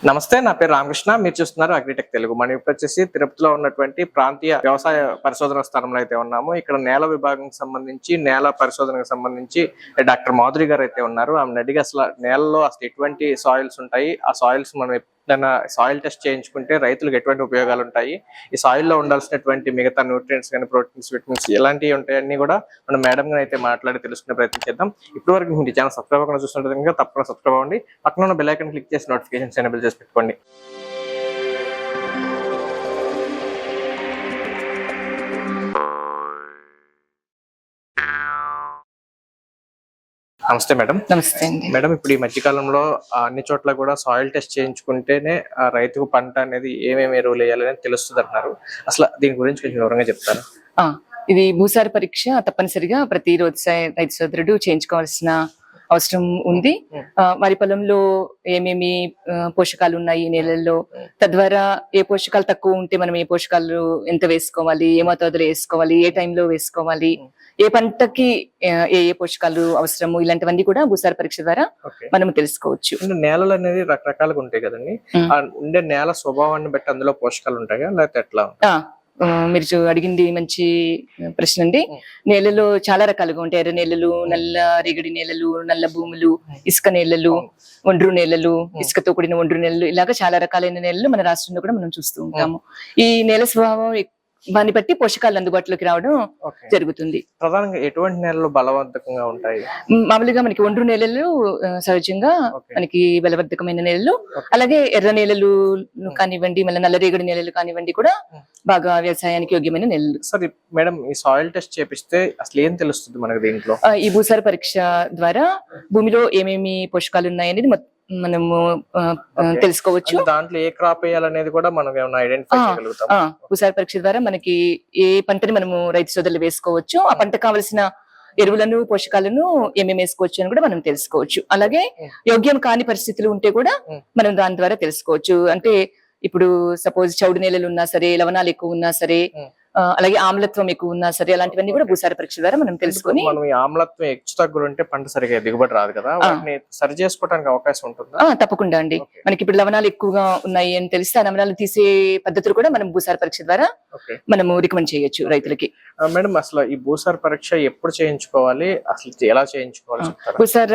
నమస్తే, నా పేరు రామకృష్ణ. మీరు చూస్తున్నారు అగ్రిటెక్ తెలుగు. మనం ఇప్పుడు వచ్చేసి తిరుపతిలో ఉన్నటువంటి ప్రాంతీయ వ్యవసాయ పరిశోధన స్థానంలో అయితే ఉన్నాము. ఇక్కడ నేల విభాగం సంబంధించి, నేల పరిశోధనకు సంబంధించి డాక్టర్ మాధురి గారు అయితే ఉన్నారు. ఆమెను అడిగి అసలు నేలలో అసలు ఎటువంటి సాయిల్స్ ఉంటాయి, ఆ సాయిల్స్ మనం ఎప్పుడైనా సాయిల్ టెస్ట్ చేయించుకుంటే రైతులకు ఎటువంటి ఉపయోగాలు ఉంటాయి, ఈ సాయిల్ లో ఉండాల్సినటువంటి మిగతా న్యూట్రియంట్స్ కానీ, ప్రోటీన్స్, విటమిన్స్ ఎలాంటివి ఉంటాయన్నీ కూడా మనం మేడం గారు అయితే మాట్లాడి తెలుసుకునే ప్రయత్నం చేద్దాం. ఇప్పటి వరకు మీరు ఛానల్ సబ్స్క్రైబ్ అవ్వకుండా చూస్తుంటే కనుక తప్పకుండా సబ్స్క్రైబ్ అవ్వండి. పక్కన ఉన్న బెల్ ఐకాన్ క్లిక్ చేసి నోటిఫికేషన్స్ ఎనేబుల్ చేసి పెట్టుకోండి. నమస్తే మేడం. నమస్తే అండి. మేడం, ఇప్పుడు ఈ మధ్యకాలంలో అన్ని చోట్ల కూడా సాయిల్ టెస్ట్ చేయించుకుంటేనే ఆ రైతుకు పంట అనేది ఏమేమి ఎరువులు వేయాలని తెలుస్తుంది అంటున్నారు. అసలు దీని గురించి కొంచెం వివరంగా చెప్తారు? ఇది భూసార పరీక్ష తప్పనిసరిగా ప్రతి రైతు సోదరుడు చేయించుకోవాల్సిన అవసరం ఉంది. వరి పొలంలో ఏమేమి పోషకాలు ఉన్నాయి నేలల్లో, తద్వారా ఏ పోషకాలు తక్కువ ఉంటే మనం ఏ పోషకాలు ఎంత వేసుకోవాలి, ఏ మోతాదులో వేసుకోవాలి, ఏ టైంలో వేసుకోవాలి, ఏ పంటకి ఏ ఏ పోషకాలు అవసరము, ఇలాంటివన్నీ కూడా భూసార పరీక్ష ద్వారా మనం తెలుసుకోవచ్చు. నేలలు అనేది రకరకాలుగా ఉంటాయి కదండి, ఉండే నేల స్వభావాన్ని బట్టి అందులో పోషకాలు ఉంటాయా లేకపోతే ఎట్లా? మీరు అడిగింది మంచి ప్రశ్న అండి. నేలలు చాలా రకాలుగా ఉంటాయి. ఎర్ర నేలలు, నల్ల రేగడి నేలలు, నల్ల భూములు, ఇసుక నేలలు, ఒండ్రు నేలలు, ఇసుకతో కూడిన ఒండ్రు నేలలు, ఇలాగా చాలా రకాలైన నేలలు మన రాష్ట్రంలో కూడా మనం చూస్తూ ఉంటాము. ఈ నేల స్వభావం దాన్ని బట్టి పోషకాలు అందుబాటులోకి రావడం జరుగుతుంది. ప్రధానంగా ఎటువంటి నేలలు బలవంతకంగా ఉంటాయి? మామూలుగా మనకి ఒండ్రు నేలలు సహజంగా మనకి బలవర్ధకమైన నేలలు, అలాగే ఎర్ర నేలలు కానివ్వండి, మళ్ళీ నల్లరేగడి నేలలు కానివ్వండి కూడా బాగా వ్యవసాయానికి యోగ్యమైన నేలలు. సరే మేడం, ఈ సాయిల్ టెస్ట్ చేపిస్తే అసలు ఏం తెలుస్తుంది మనకు దీంట్లో? ఈ భూసార పరీక్ష ద్వారా భూమిలో ఏమేమి పోషకాలు ఉన్నాయనేది మనము తెలుసుకోవచ్చు. దాంట్లో ఏ క్రాప్ వేయాలనేది కూడా మనం ఐడెంటిఫై చేయగలుగుతాం. భూసార పరీక్ష ద్వారా మనకి ఏ పంటని మనము రైతు సోదరులు వేసుకోవచ్చు, ఆ పంట కావలసిన ఎరువులను, పోషకాలను ఏమేమి వేసుకోవచ్చు అని కూడా మనం తెలుసుకోవచ్చు. అలాగే యోగ్యం కాని పరిస్థితులు ఉంటే కూడా మనం దాని ద్వారా తెలుసుకోవచ్చు. అంటే ఇప్పుడు సపోజ్ చౌడు నేలలు ఉన్నా సరే, లవణాలు ఎక్కువ ఉన్నా సరే, అలాగే ఆమ్లత్వం ఎక్కువ ఉన్నా సరే, అలాంటివన్నీ కూడా భూసార పరీక్ష ద్వారా మనం తెలుసుకొని, మనం ఈ ఆమ్లత్వం హెచ్చు తగ్గులు ఉంటే పంట సరిగా దిగుబడి రాదు కదా, వాటిని సరి చేసుకోవడానికి అవకాశం ఉంటుందా? తప్పకుండా అండి. మనకి ఇప్పుడు లవణాలు ఎక్కువగా ఉన్నాయి అని తెలిస్తే ఆ లవణాలు తీసే పద్ధతులు కూడా మనం భూసార పరీక్ష ద్వారా మనము రికమెండ్ చేయొచ్చు రైతులకి. మేడం, అసలు ఈ భూసార పరీక్ష ఎప్పుడు చేయించుకోవాలి, అసలు ఎలా చేయించుకోవాలి? భూసార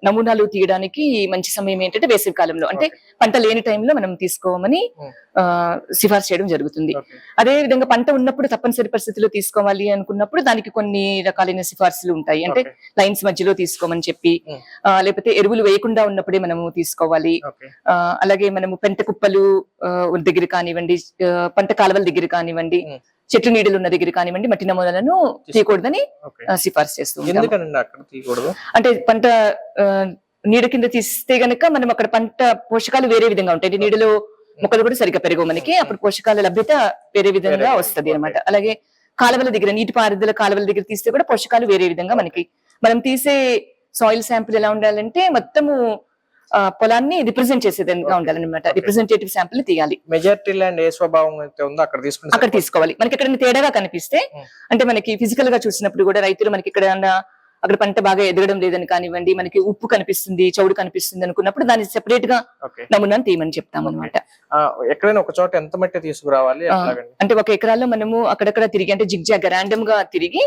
నమూనాలు తీయడానికి మంచి సమయం ఏంటంటే వేసవి కాలంలో, అంటే పంట లేని టైంలో మనం తీసుకోమని సిఫార్సు చేయడం జరుగుతుంది. అదే విధంగా పంట ఉన్నప్పుడు తప్పనిసరి పరిస్థితుల్లో తీసుకోవాలి అనుకున్నప్పుడు దానికి కొన్ని రకాలైన సిఫార్సులు ఉంటాయి. అంటే లైన్స్ మధ్యలో తీసుకోమని చెప్పి, లేకపోతే ఎరువులు వేయకుండా ఉన్నప్పుడే మనము తీసుకోవాలి. అలాగే మనము పెంట కుప్పలు దగ్గర కానివ్వండి, పంట కాలువల దగ్గర కానివ్వండి, చెట్లు నీడలు ఉన్న దగ్గర కానివ్వండి, మట్టి నమూనాలను తీయకూడదని సిఫార్సు చేస్తూ ఉంటాం. అంటే పంట నీడ కింద తీస్తే గనక మనం అక్కడ పంట పోషకాలు వేరే విధంగా ఉంటాయి. నీడలో మొక్కలు కూడా సరిగ్గా పెరగవు మనకి, అప్పుడు పోషకాల లభ్యత వేరే విధంగా వస్తది అనమాట. అలాగే కాలువల దగ్గర, నీటి పారుదల కాలువల దగ్గర తీస్తే కూడా పోషకాలు వేరే విధంగా మనకి. మనం తీసే సాయిల్ శాంపిల్ ఎలా ఉండాలంటే మొత్తము పొలాన్ని రిప్రజెంట్ చేసేదిగా ఉండాలన్నమాట. రిప్రజెంటేటివ్ శాంపిల్ తీయాలి. మెజారిటీ ల్యాండ్ ఏ స్వభావం అయితే ఉందో అక్కడ తీసుకోవాలి. మనకి ఎక్కడ తేడాగా కనిపిస్తే, అంటే మనకి ఫిజికల్ గా చూసినప్పుడు కూడా రైతులు మనకి ఇక్కడ అక్కడ పంట బాగా ఎదగడం లేదని కానివ్వండి, మనకి ఉప్పు కనిపిస్తుంది, చౌడు కనిపిస్తుంది అనుకున్నప్పుడు దాన్ని సెపరేట్ గా నమూనాను తీయమని చెప్తాం అనమాట. ఎక్కడైనా ఒక చోట ఎంత మట్టి తీసుకురావాలి? అంటే ఒక ఎకరాల్లో మనము అక్కడక్కడ తిరిగి, అంటే జిగ్జాగ్ ర్యాండమ్ గా తిరిగి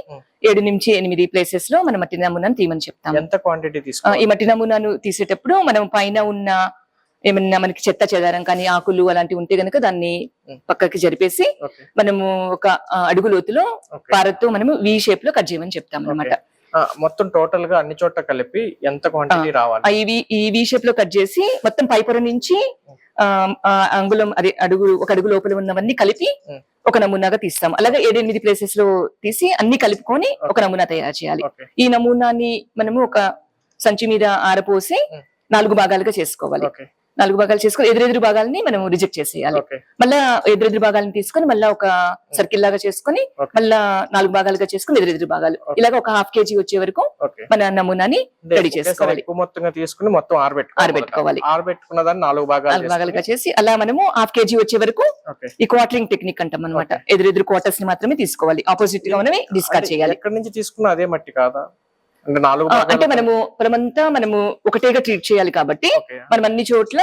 7 నుంచి 8 ప్లేసెస్ లో మనం మట్టి నమూనాను తీయమని చెప్తాం. ఎంత క్వాంటిటీ తీసుకోవాలి? ఈ మట్టి నమూనాను తీసేటప్పుడు మనం పైన ఉన్న ఏమన్నా మనకి చెత్త చెదారం కానీ, ఆకులు అలాంటివి ఉంటే గనక దాన్ని పక్కకి జరిపేసి మనము ఒక అడుగు లోతులో పారతో మనము వి షేప్ లో కట్ చేయమని చెప్తాం అనమాట. మొత్తం టోటల్ గా అన్ని చోట్ల కలిపి ఎంత క్వాంటిటీ రావాలి? ఈ వి షేప్ లో కట్ చేసి మొత్తం పైపొర నుంచి అంగుళం, అదే ఒక అడుగు లోపల ఉన్నవన్నీ కలిపి ఒక నమూనాగా తీస్తాం. అలాగే 7-8 ప్లేసెస్ లో తీసి అన్ని కలుపుకొని ఒక నమూనా తయారు చేయాలి. ఈ నమూనాని మనము ఒక సంచి మీద ఆరపోసి 4 భాగాలుగా చేసుకోవాలి. 4 భాగాలు చేసుకొని ఎదురెదురు భాగాలని మనం రిజెక్ట్ చేసేయాలి. మళ్ళా ఎదురెదురు భాగాలను తీసుకొని మళ్ళా ఒక సర్కిల్ లాగా చేసుకొని మళ్ళా 4 భాగాలుగా చేసుకుని ఎదురెదురు భాగాలు, ఇలాగ ఒక 1/2 kg వచ్చే వరకు మన నమూనాని రెడీ చేసుకోవాలి. మొత్తంగా తీసుకుని మొత్తం ఆరబెట్టుకోవాలి. ఆరబెట్టుకున్న దాన్ని 4 భాగాలుగా చేసి అలా మనము 1/2 kg వచ్చే వరకు ఈ క్వార్టరింగ్ టెక్నిక్ అంటాం అనమాట. ఎదురెదురు క్వార్టర్స్ ని మాత్రమే తీసుకోవాలి, ఆపోజిట్ గా మనమే డిస్కార్డ్ చేయాలి. ఎక్కడి నుంచి తీసుకున్నా అదే మట్టి కాదా? అంటే 4 అంటే మనమంతా ఒకటేగా ట్రీట్ చేయాలి కాబట్టి మనం అన్ని చోట్ల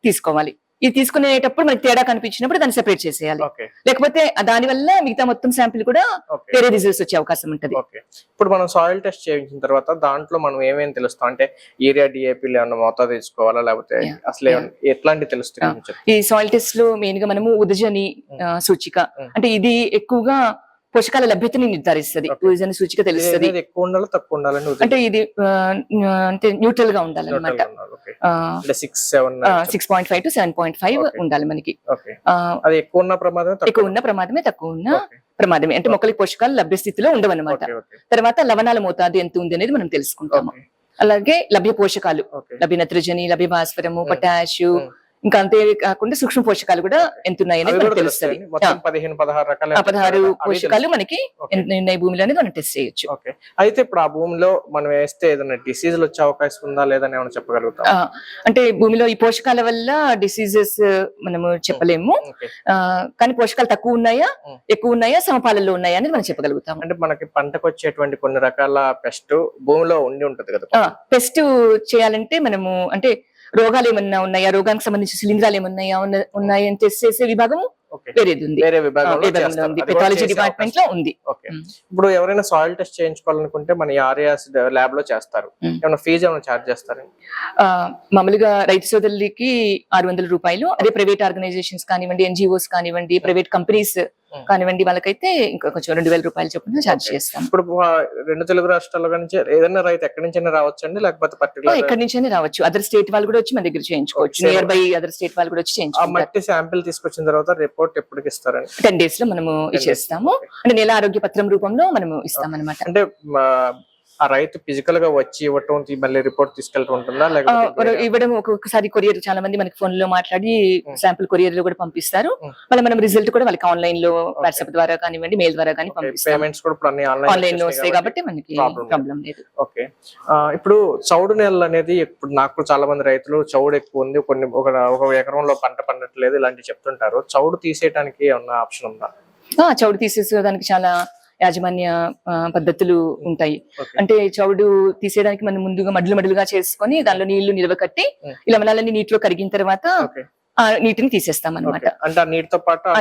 తీసుకోవాలి. ఇది తీసుకునేటప్పుడు మనకి తేడా కనిపించినప్పుడు దాన్ని సెపరేట్ చేసేయాలి. లేకపోతే దాని వల్ల మిగతా మొత్తం శాంపిల్ కూడా వేరే రిజల్ట్స్ వచ్చే అవకాశం ఉంటది. ఇప్పుడు మనం సాయిల్ టెస్ట్ చేయించిన తర్వాత దాంట్లో మనం ఏమేమి తెలుస్తాం అంటే యూరియా డిఏపి ఏమన్నా మోతాదు తీసుకోవాలా లేకపోతే అసలు ఎట్లాంటి తెలుస్తుంది? ఈ సాయిల్ టెస్ట్ లో మెయిన్ గా మనము ఉదజని సూచిక అంటే ఇది ఎక్కువగా పోషకాల లభ్యతని నిర్ధారిస్తుంది. ఉదజని సూచిక తెలుస్తుంది. ఎక్కువ ఉండాలి తక్కువ ఉండాలి అంటే ఇది అంటే న్యూట్రల్ గా ఉండాలన్నమాట. 6.5 to 7.5 ఉండాలి మనకి. అది ఎక్కువ ఉన్న ప్రమాదమే తక్కువ ఉన్న ప్రమాదమే అంటే మొక్కలకి పోషకాలు లభ్య స్థితిలో ఉండవన్నమాట. తర్వాత లవణాల మోతాదు ఎంత ఉంది అనేది మనం తెలుసుకుంటాము. అలాగే లభ్య పోషకాలు లభ్య నత్రజని, లభ్య భాస్వరము, పొటాష్, ఇంకా అంతే కాకుండా సూక్ష్మ పోషకాలు కూడా ఎంత ఉన్నాయి అనేది మనకు తెలుస్తుంది. 16 పోషకాలు మనకి ఉన్నాయి భూమిలో అనేది మనం టెస్ట్ చేయొచ్చు. అయితే ఇప్పుడు ఆ భూమిలో మనం వేస్తే ఏదైనా డిసీజులు వచ్చే అవకాశం ఉందా లేదా ఏమైనా చెప్పగలుగుతాం? అంటే భూమిలో ఈ పోషకాల వల్ల డిసీజెస్ మనము చెప్పలేము, కానీ పోషకాలు తక్కువ ఉన్నాయా ఎక్కువ ఉన్నాయా సమపాలలో ఉన్నాయా అనేది మనం చెప్పగలుగుతాం. అంటే మనకి పంటకు వచ్చేటువంటి కొన్ని రకాల పెస్ట్ భూమిలో ఉండి ఉంటది కదా. పెస్ట్ చేయాలంటే మనము అంటే రోగాలు ఏమన్నా ఉన్నాయా, రోగానికి సంబంధించిన శిలీంధ్రాలు ఏమన్నాయా ఉన్నాయా అని టెస్ట్ చేసే విభాగం వేరేది ఉంది. పెథాలజీ డిపార్ట్మెంట్ లో ఉంది. ఇప్పుడు ఎవరైనా సాయిల్ టెస్ట్ చేయించుకోవాలనుకుంటే మన ఆర్యాస్ ల్యాబ్ లో చేస్తారు, ఏమైనా ఫీజు ఏమైనా చార్జ్ చేస్తారు? మామూలుగా రైతు సోదరులకి 600 రూపాయలు. అదే ప్రైవేట్ ఆర్గనైజేషన్స్ కానివ్వండి, ఎన్జిఓస్ కానివ్వండి, ప్రైవేట్ కంపెనీస్ కానివ్వండి, వాళ్ళకైతే ఇంకా కొంచెం 2000 రూపాయలు చొప్పున ఛార్జ్ చేస్తాం. ఇప్పుడు 2 తెలుగు రాష్ట్రాల్లో నుంచి ఏదైనా రైతు ఎక్కడి నుంచి రావచ్చు అండి లేకపోతే పర్టికులర్ ఎక్కడి నుంచి రావచ్చు? అదర్ స్టేట్ వాళ్ళు కూడా వచ్చి మన దగ్గర చేయించుకోవచ్చు. నియర్ బై అదర్ స్టేట్ వాళ్ళు కూడా వచ్చి చేయించుకోవచ్చు. మట్టి శాంపిల్ తీసుకొచ్చిన తర్వాత రిపోర్ట్ ఎప్పటికి ఇస్తారండి? 10 days లో మనము ఇచ్చేస్తాము. అంటే నెల ఆరోగ్య పత్రం రూపంలో మనము ఇస్తాం అనమాట. అంటే ఆ రైతు ఫిజికల్ గా వచ్చి ఇవ్వటం మళ్ళీ రిపోర్ట్ తీసుకెళ్ళటం ఉంటుందా? ఇవ్వడం ఒక్కొక్కసారి కొరియర్ చాలా మంది మనకి ఫోన్ లో మాట్లాడి శాంపుల్ కొరియర్ లో కూడా పంపిస్తారు. మళ్ళీ మనం రిజల్ట్ కూడా వాళ్ళకి ఆన్లైన్ లో వాట్సాప్ ద్వారా కానివ్వండి, మెయిల్ ద్వారా కానీ పంపిస్తాం. పేమెంట్స్ కూడా ఆన్లైన్ లో వస్తాయి కాబట్టి మనకి ప్రాబ్లం లేదు. ఓకే. ఇప్పుడు చౌడు నేలలు అనేది ఇప్పుడు నాకు చాలా మంది రైతులు చౌడు ఎక్కువ ఉంది, కొన్ని ఒక ఎకరంలో పంట పండట్లేదు ఇలాంటివి చెప్తుంటారు. చౌడు తీసేయడానికి ఏమన్నా ఆప్షన్ ఉందా? చౌడు తీసేసేదానికి చాలా యాజమాన్య పద్ధతులు ఉంటాయి. అంటే చౌడు తీసేయడానికి మనం ముందుగా మడులుగా చేసుకొని దానిలో నీళ్లు నిల్వ కట్టి ఈ లవణాలన్నీ నీటిలో కరిగిన తర్వాత ఆ నీటిని తీసేస్తాం అనమాట. అంటే ఆ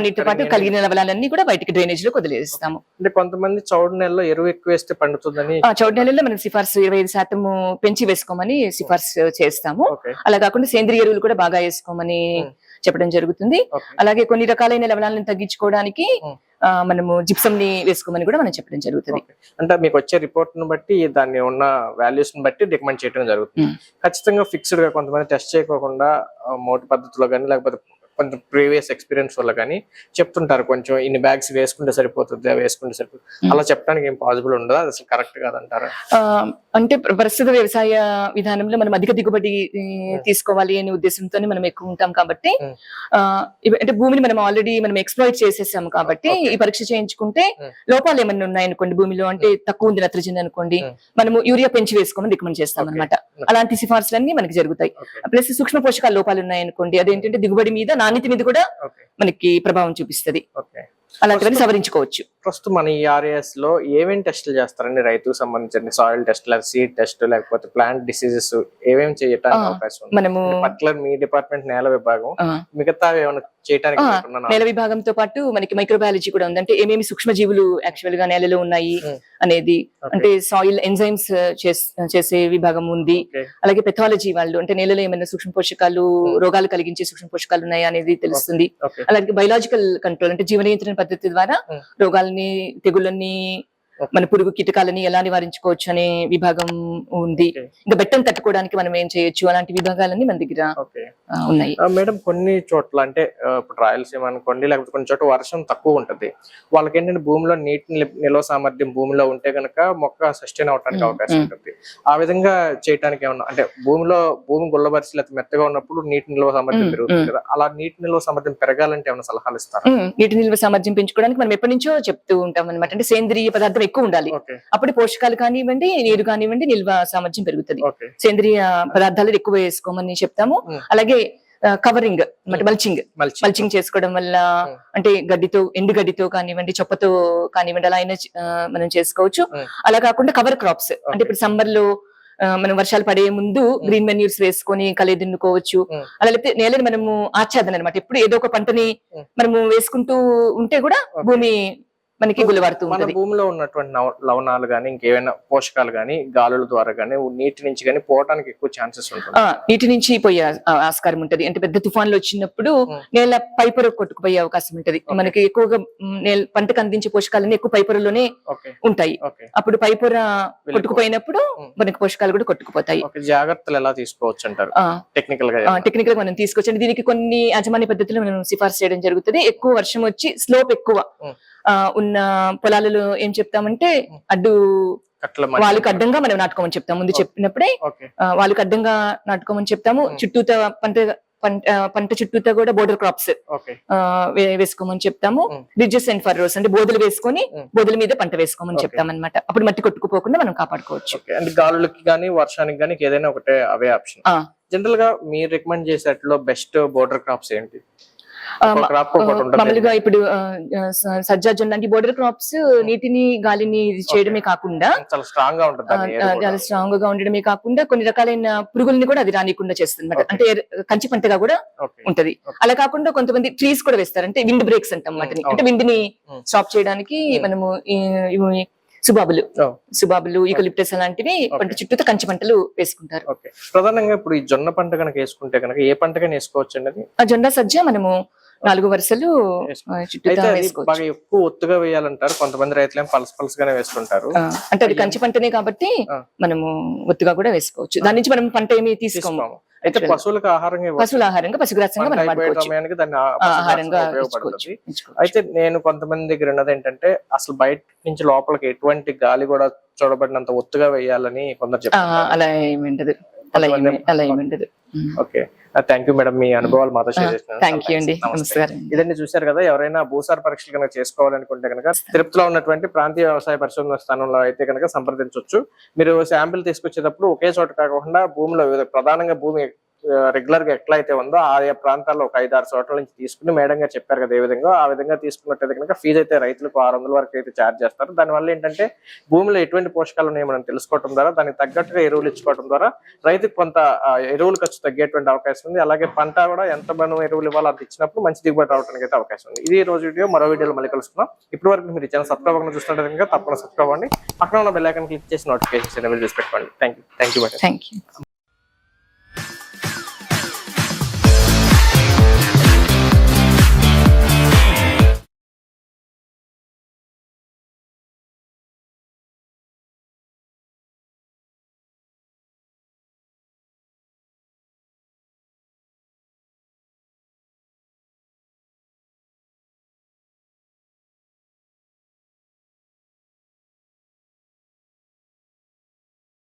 నీటితో పాటు కలిగిన లవణాలన్నీ కూడా బయటికి డ్రైనేజ్ లో వదిలేస్తాము. అంటే కొంతమంది చౌడు నెలలో ఎరువు ఎక్కువ వేస్తే పండుతుందని, చౌడు నెలలో మనం సిఫార్సు 25% పెంచి వేసుకోమని సిఫార్సు చేస్తాము. అలా కాకుండా సేంద్రియ ఎరువులు కూడా బాగా వేసుకోమని చెప్పడం జరుగుతుంది. అలాగే కొన్ని రకాలైన లవణాలను తగ్గించుకోవడానికి మనము జిప్సమ్ ని వేసుకోమని కూడా మనం చెప్పడం జరుగుతుంది. అంటే మీకు వచ్చే రిపోర్ట్ ను బట్టి దాన్ని ఉన్న వాల్యూస్ ని బట్టి రికమెండ్ చేయడం జరుగుతుంది. ఖచ్చితంగా ఫిక్స్డ్ గా కొంతమంది టెస్ట్ చేయకోకుండా మోటు పద్ధతిలో కానీ లేకపోతే కొంచెం ప్రీవియస్ ఎక్స్పీరియన్స్ వల్ల కానీ చెప్తుంటారు కొంచెం ఇన్ని బ్యాగ్స్ వేసుకుంటే సరిపోతుంది, వేసుకుంటే సరిపోతుంది. అలా చెప్పడానికి ఏం పాసిబుల్ ఉండదా? అది అసలు కరెక్ట్ కాదంటారా? అంటే ప్రస్తుత వ్యవసాయ విధానంలో మనం అధిక దిగుబడి తీసుకోవాలి అనే ఉద్దేశంతోనే మనం ఎక్కువ ఉంటాం కాబట్టి, అంటే భూమిని మనం ఆల్రెడీ ఎక్స్ప్లాయిట్ చేసేసాము కాబట్టి ఈ పరీక్ష చేయించుకుంటే లోపాలు ఏమన్నా ఉన్నాయనుకోండి భూమిలో, అంటే తక్కువ ఉంది నత్రజని అనుకోండి, మనము యూరియా పెంచి వేసుకోమని రికమెండ్ చేస్తాం అనమాట. అలాంటి సిఫార్సులన్నీ మనకి జరుగుతాయి. ప్లస్ సూక్ష్మ పోషకాల లోపాలు ఉన్నాయనుకోండి, అదేంటంటే దిగుబడి మీద నాణ్యత మీద కూడా మనకి ప్రభావం చూపిస్తుంది. అలాంటివన్నీ సవరించుకోవచ్చు. ప్రస్తుతం మన ఈ ఆర్ఎస్ లో ఏమేమి టెస్టులు చేస్తారండి రైతుకు సంబంధించిన? సాయిల్ టెస్ట్, సీడ్ టెస్ట్, లేకపోతే ప్లాంట్ డిసీజెస్ ఏమేమి చేయడానికి అవకాశం ఉంది? మనము పర్టికులర్ మీ డిపార్ట్మెంట్ నేల విభాగం, మిగతా ఏమైనా చేయడానికి? నేల విభాగంతో పాటు మనకి మైక్రోబయాలజీ కూడా ఉంది. అంటే ఏమేమి సూక్ష్మ జీవులు యాక్చువల్ గా నేలలో ఉన్నాయి అనేది, అంటే సాయిల్ ఎంజైమ్స్ చేసే విభాగం ఉంది. అలాగే పెథాలజీ వాళ్ళు, అంటే నేలలో ఏమైనా సూక్ష్మ పోషకాలు, రోగాలు కలిగించే సూక్ష్మ పోషకాలు ఉన్నాయా అనేది తెలుస్తుంది. అలాగే బయలాజికల్ కంట్రోల్, అంటే జీవ నియంత్రణ పద్ధతి ద్వారా రోగాలని, తెగుళ్ళని, మన పురుగు కీటకాలని ఎలా నివారించుకోవచ్చు అనే విభాగం ఉంది. ఇంకా బెట్టను తట్టుకోవడానికి మనం ఏం చేయొచ్చు, అలాంటి విభాగాలన్నీ మన దగ్గర ఉన్నాయి. మేడం, కొన్ని చోట్ల అంటే ఇప్పుడు రాయలసీమ అనుకోండి, లేకపోతే కొన్ని చోట్ల వర్షం తక్కువ ఉంటది, వాళ్ళకి ఏంటంటే భూమిలో నీటి నిల్వ సామర్థ్యం భూమిలో ఉంటే గనక మొక్క సస్టైన్ అవడానికి అవకాశం ఉంటుంది. ఆ విధంగా చేయడానికి ఏమన్నా, అంటే భూమి గుల్లబరిచి లేకపోతే మెత్తగా ఉన్నప్పుడు నీటి నిల్వ సామర్థ్యం పెరుగుతుంది కదా, అలా నీటి నిల్వ సామర్థ్యం పెరగాలంటే ఏమైనా సలహాలు ఇస్తారా? నీటి నిల్వ సామర్థ్యం పెంచుకోవడానికి మనం ఎప్పటి నుంచో చెప్తూ ఉంటాం అనమాట. అంటే సేంద్రియ పదార్థం ఎక్కువ ఉండాలి, అప్పుడు పోషకాలు కానివ్వండి, నీరు కానివ్వండి, నిల్వ సామర్థ్యం పెరుగుతుంది. సేంద్రియ పదార్థాలు ఎక్కువ వేసుకోమని చెప్తాము. అలాగే కవరింగ్ అంటే మల్చింగ్ చేసుకోవడం వల్ల అంటే ఎండు గడ్డితో కానివ్వండి, చొప్పతో కానివ్వండి, అలా అయినా మనం చేసుకోవచ్చు. అలా కాకుండా కవర్ క్రాప్స్ అంటే ఇప్పుడు సమ్మర్ లో మనం వర్షాలు పడే ముందు గ్రీన్ మెన్యూర్స్ వేసుకొని కలెదున్నుకోవచ్చు. అలా లేకపోతే నేలని మనము ఆచ్ఛాదన అనమాట, ఎప్పుడు ఏదో ఒక పంటని మనము వేసుకుంటూ ఉంటే కూడా భూమి మనకి గుల్లబారుతూ మన ఉంటుంది. భూమిలో ఉన్నటువంటి లవణాలు గానీ ఇంకేమైనా పోషకాలు గానీ గాలుల ద్వారా గానీ నీటి నుంచి గానీ పోవడానికి ఎక్కువ ఛాన్సెస్ ఉంటుంది. నీటి నుంచి పోయే ఆస్కారం ఉంటది. అంటే పెద్ద తుఫాన్లు వచ్చినప్పుడు నేల పైపొర కొట్టుకుపోయే అవకాశం ఉంటది. మనకి ఎక్కువగా పంటకు అందించే పోషకాలన్నీ ఎక్కువ పైపొరలోనే ఉంటాయి. అప్పుడు పైపొర కొట్టుకుపోయినప్పుడు మనకి పోషకాలు కూడా కొట్టుకుపోతాయి. జాగ్రత్తలు ఎలా తీసుకోవచ్చు అంటారు? టెక్నికల్ గా మనం తీసుకోవచ్చు. దీనికి కొన్ని యాజమాన్య పద్ధతులు మనం సిఫార్సు చేయడం జరుగుతుంది. ఎక్కువ వర్షం వచ్చి స్లోప్ ఎక్కువ ఉన్న పొలాలలో ఏం చెప్తామంటే వాళ్ళకి అడ్డంగా మనం నాటుకోమని చెప్తాం. ముందు చెప్పినప్పుడే వాళ్ళకి అడ్డంగా నాటుకోమని చెప్తాము. చుట్టూత పంట చుట్టూతా కూడా బోర్డర్ క్రాప్స్ వేసుకోమని చెప్తాము. రిడ్జెస్ అండ్ ఫర్రోస్ అంటే బోధలు వేసుకొని బోధల మీద పంట వేసుకోమని చెప్తాం అనమాట. అప్పుడు మట్టి కొట్టుకుపోకుండా మనం కాపాడుకోవచ్చు. గాలులకి గానీ వర్షానికి గానీ ఏదైనా ఒకటే అవే ఆప్షన్. జనరల్ గా మీరు రికమెండ్ చేసేట్లో బెస్ట్ బోర్డర్ క్రాప్స్ ఏంటి? మామూలుగా ఇప్పుడు సజ్జా జొన్న లాంటి బోర్డర్ క్రాప్స్ నీటిని గాలిని చేయడమే కాకుండా చాలా స్ట్రాంగ్ గా ఉండడమే కాకుండా కొన్ని రకాలైన పురుగుల్ని కూడా అది రానికుండా చేస్తుంది అనమాట. అంటే కంచి పంటగా కూడా ఉంటది. అలా కాకుండా కొంతమంది ట్రీస్ కూడా వేస్తారు, అంటే విండ్ బ్రేక్స్ అంటాం వాటిని. అంటే విండ్ ని స్టాప్ చేయడానికి మనము సుబాబులు యూకలిప్టస్ అలాంటివి పంట చుట్టూ కంచి పంటలు వేసుకుంటారు. ప్రధానంగా ఇప్పుడు ఈ జొన్న పంట కనుక వేసుకుంటే కనుక ఏ పంటగా వేసుకోవచ్చు అండి? ఆ జొన్న సజ్జ మనము 4 వరుసలు బాగా ఎక్కువ ఒత్తుగా వేయాలంటారు కొంతమంది రైతులు, పల్స్ గానే వేసుకుంటారు. అంటే అది కంచి పంటనే కాబట్టి మనము ఒత్తుగా కూడా వేసుకోవచ్చు. దాని నుంచి మనం పంట ఏమి తీసుకోము. అయితే పశువులకు ఆహారంగా పశుగ్రాసంగా మనం ఆహారంగా ఉపయోగపడుతుంది. అయితే నేను కొంతమంది దగ్గర ఉన్నది ఏంటంటే అసలు బయట నుంచి లోపలికి ఎటువంటి గాలి కూడా చూడబడినంత ఒత్తుగా వేయాలని కొందరు చెప్తారు. అలా ఏమి ఉండదు. ఓకే, థ్యాంక్ యూ మేడం, మీ అనుభవాలు మాతో షేర్ చేసినందుకు. ఇదండి చూశారు కదా, ఎవరైనా భూసార పరీక్షలు కనుక చేసుకోవాలనుకుంటే కనుక తిరుపతిలో ఉన్నటువంటి ప్రాంతీయ వ్యవసాయ పరిశోధన స్థానంలో అయితే కనుక సంప్రదించవచ్చు. మీరు శాంపిల్ తీసుకొచ్చేటప్పుడు ఒకే చోట కాకుండా భూమిలో ప్రధానంగా భూమి రెగ్యులర్ గా ఎట్లా అయితే ఉందో ఆయా ప్రాంతాల్లో ఒక 5-6 చోట్ల నుంచి తీసుకుని మేడం గారు చెప్పారు కదా ఏ విధంగా, ఆ విధంగా తీసుకున్నట్టయితే కనుక ఫీజు అయితే రైతులకు 600 వరకు అయితే ఛార్జ్ చేస్తారు. దానివల్ల ఏంటంటే భూమిలో ఎటువంటి పోషకాలు ఉన్నాయో మనం తెలుసుకోవడం ద్వారా దానికి తగ్గట్టుగా ఎరువులు ఇచ్చుకోవడం ద్వారా రైతుకు కొంత ఎరువుల ఖర్చు తగ్గేటువంటి అవకాశం ఉంది. అలాగే పంట కూడా ఎంత మనం ఎరువులు ఇవ్వాలో అంత ఇచ్చినప్పుడు మంచి దిగుబడి రావడానికి అయితే అవకాశం ఉంది. ఇది రోజు వీడియో, మరో వీడియోలో మళ్ళీ కలుసుకుందాం. ఇప్పటి వరకు మీరు ఛానల్ సబ్స్క్రైబ్ అవ్వకుండా చూస్తుంటే కనుక తప్పకుండా సబ్స్క్రైబ్ అవ్వండి. పక్కన ఉన్న బెల్ ఐకాన్ క్లిక్ చేసి నోటిఫికేషన్స్ ఎనేబుల్ చేసి పెట్టుకోండి. Thank you. Thank you.